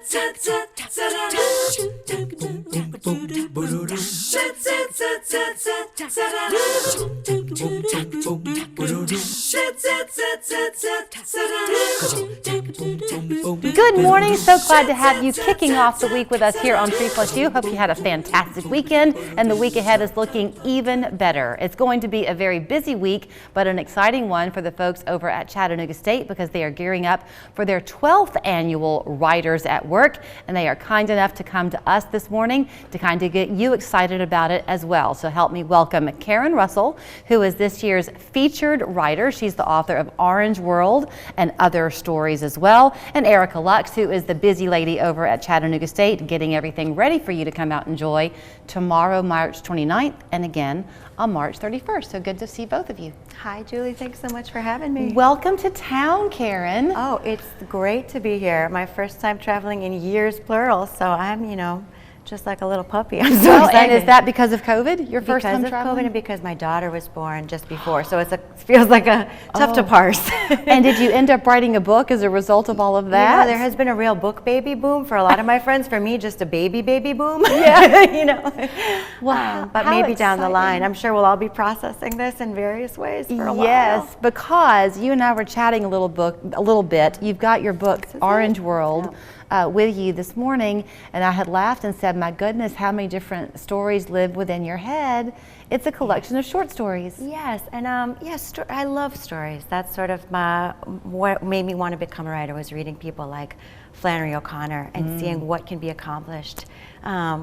Good morning. So glad to have you kicking off the week with us here on 3+U. Hope you had a fantastic weekend and the week ahead is looking even better. It's going to be a very busy week, but an exciting one for the folks over at Chattanooga State because they are gearing up for their 12th annual Writers at Work, and they are kind enough to come to us this morning to kind of get you excited about it as well. So help me welcome Karen Russell, who is this year's featured writer. She's the author of Orange World and other stories as well, and Erica Lux, who is the busy lady over at Chattanooga State, getting everything ready for you to come out and enjoy tomorrow, March 29th, and again on March 31st. So good to see both of you. Hi, Julie. Thanks so much for having me. Welcome to town, Karen. Oh, it's great to be here. My first time traveling in years, plural, so I'm, just like a little puppy. I'm so excited. And is that because of COVID, your first time traveling? Because of COVID and because my daughter was born just before, so it feels like tough to parse. And did you end up writing a book as a result of all of that? Yeah, there has been a real book baby boom for a lot of my friends. For me, just a baby boom. Yeah, Wow. But maybe down the line, I'm sure we'll all be processing this in various ways for a while. Yes, because you and I were chatting a little bit. You've got your book, Orange World. With you this morning, and I had laughed and said, my goodness, how many different stories live within your head. It's a collection of short stories. Yes, and I love stories. That's sort of what made me want to become a writer, was reading people like Flannery O'Connor and seeing what can be accomplished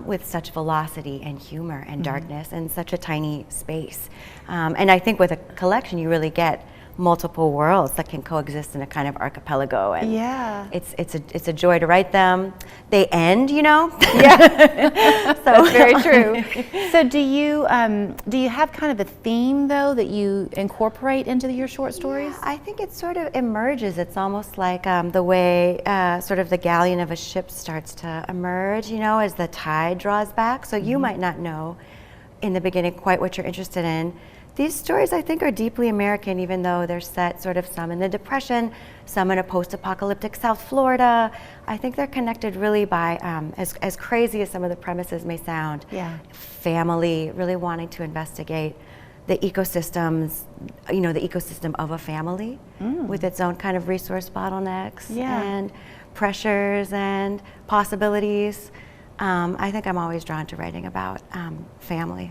with such velocity and humor and darkness in such a tiny space. And I think with a collection you really get multiple worlds that can coexist in a kind of archipelago, and it's a joy to write them. They end, Yeah, so that's very true. So do you have kind of a theme though that you incorporate into your short stories? Yeah, I think it sort of emerges. It's almost like the way sort of the galleon of a ship starts to emerge, as the tide draws back. So you might not know in the beginning quite what you're interested in. These stories, I think, are deeply American, even though they're set sort of some in the Depression, some in a post-apocalyptic South Florida. I think they're connected really by, as crazy as some of the premises may sound, family, really wanting to investigate the ecosystems, the ecosystem of a family with its own kind of resource bottlenecks and pressures and possibilities. I think I'm always drawn to writing about family.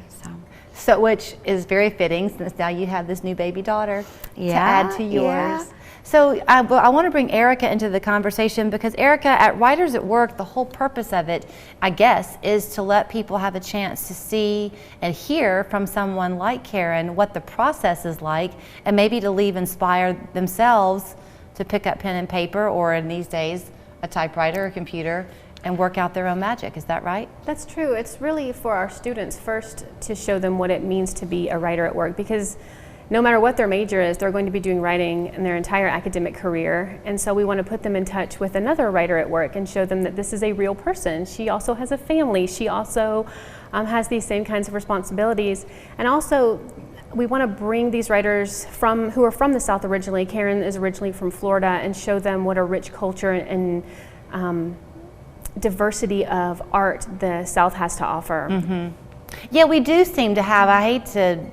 So, which is very fitting since now you have this new baby daughter to add to yours. Yeah. So I want to bring Erica into the conversation because Erica, at Writers at Work, the whole purpose of it, I guess, is to let people have a chance to see and hear from someone like Karen what the process is like, and maybe to leave inspired themselves to pick up pen and paper, or in these days, a typewriter or computer, and work out their own magic. Is that right? That's true. It's really for our students first to show them what it means to be a writer at work, because no matter what their major is, they're going to be doing writing in their entire academic career. And so we want to put them in touch with another writer at work and show them that this is a real person. She also has a family. She also has these same kinds of responsibilities. And also, we want to bring these writers who are from the South originally. Karen is originally from Florida, and show them what a rich culture and diversity of art the South has to offer. Yeah, we do seem to have, I hate to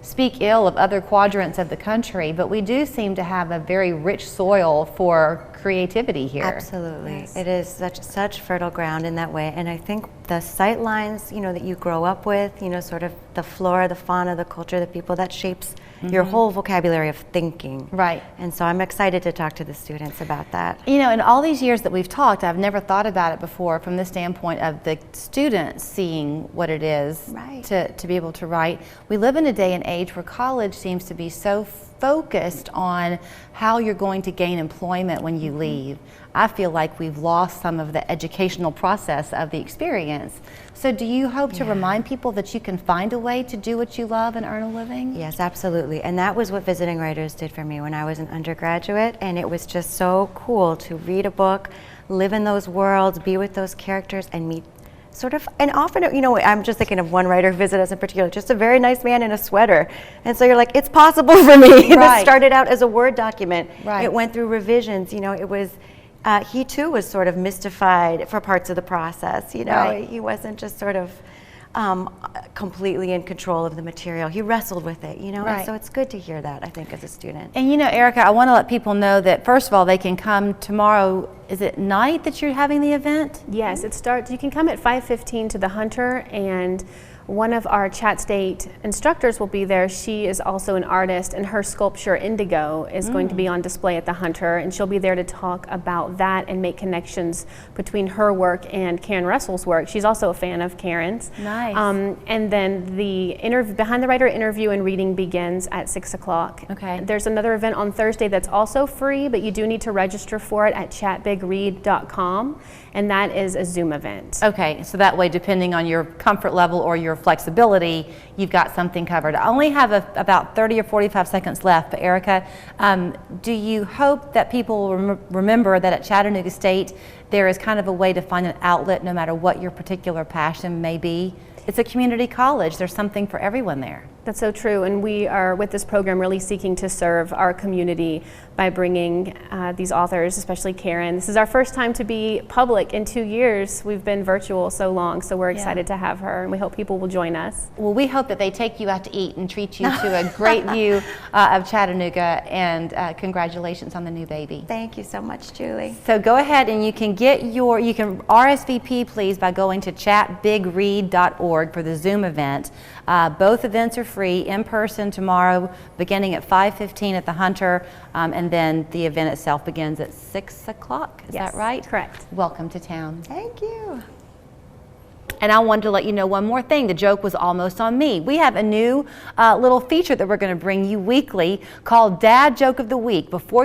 speak ill of other quadrants of the country, but we do seem to have a very rich soil for creativity here. Absolutely. Yes. It is such fertile ground in that way, and I think the sight lines that you grow up with, sort of the flora, the fauna, the culture, the people, that shapes your whole vocabulary of thinking. Right. And so I'm excited to talk to the students about that. In all these years that we've talked, I've never thought about it before from the standpoint of the students seeing what it is to be able to write. We live in a day and age where college seems to be so focused on how you're going to gain employment when you leave. I feel like we've lost some of the educational process of the experience. So do you hope to remind people that you can find a way to do what you love and earn a living? Yes, absolutely. And that was what Visiting Writers did for me when I was an undergraduate, and it was just so cool to read a book, live in those worlds, be with those characters, and meet sort of, and often, I'm just thinking of one writer who visited us in particular, just a very nice man in a sweater. And so you're like, it's possible for me. This started out as a Word document. It went through revisions. It was he too was sort of mystified for parts of the process. You know, Right. he wasn't just sort of completely in control of the material. He wrestled with it, you know, Right. and so it's good to hear that, I think, as a student. And you know, Erica, I want to let people know that first of all, they can come tomorrow. Is it night that you're having the event? Yes, it starts. You can come at 5:15 to the Hunter, and one of our Chat State instructors will be there. She is also an artist, and her sculpture Indigo is going to be on display at the Hunter, and she'll be there to talk about that and make connections between her work and Karen Russell's work. She's also a fan of Karen's. Nice. And then the Behind the Writer interview and reading begins at 6 o'clock. Okay. There's another event on Thursday that's also free, but you do need to register for it at chatbigread.com, and that is a Zoom event. Okay, so that way, depending on your comfort level or your flexibility, you've got something covered. I only have about 30 or 45 seconds left, but Erica, do you hope that people will remember that at Chattanooga State, there is kind of a way to find an outlet no matter what your particular passion may be? It's a community college. There's something for everyone there. That's so true, and we are with this program really seeking to serve our community by bringing these authors, especially Karen. This is our first time to be public in 2 years. We've been virtual so long, so we're excited to have her, and we hope people will join us. Well, we hope that they take you out to eat and treat you to a great view of Chattanooga, and congratulations on the new baby. Thank you so much, Julie. So go ahead and you can RSVP please by going to chatbigread.org for the Zoom event. Both events are free, in person tomorrow beginning at 5:15 at the Hunter, and then the event itself begins at 6 o'clock. Is Yes, that right? correct. Welcome to town. Thank you. And I wanted to let you know one more thing. The joke was almost on me. We have a new little feature that we're going to bring you weekly called Dad Joke of the Week. Before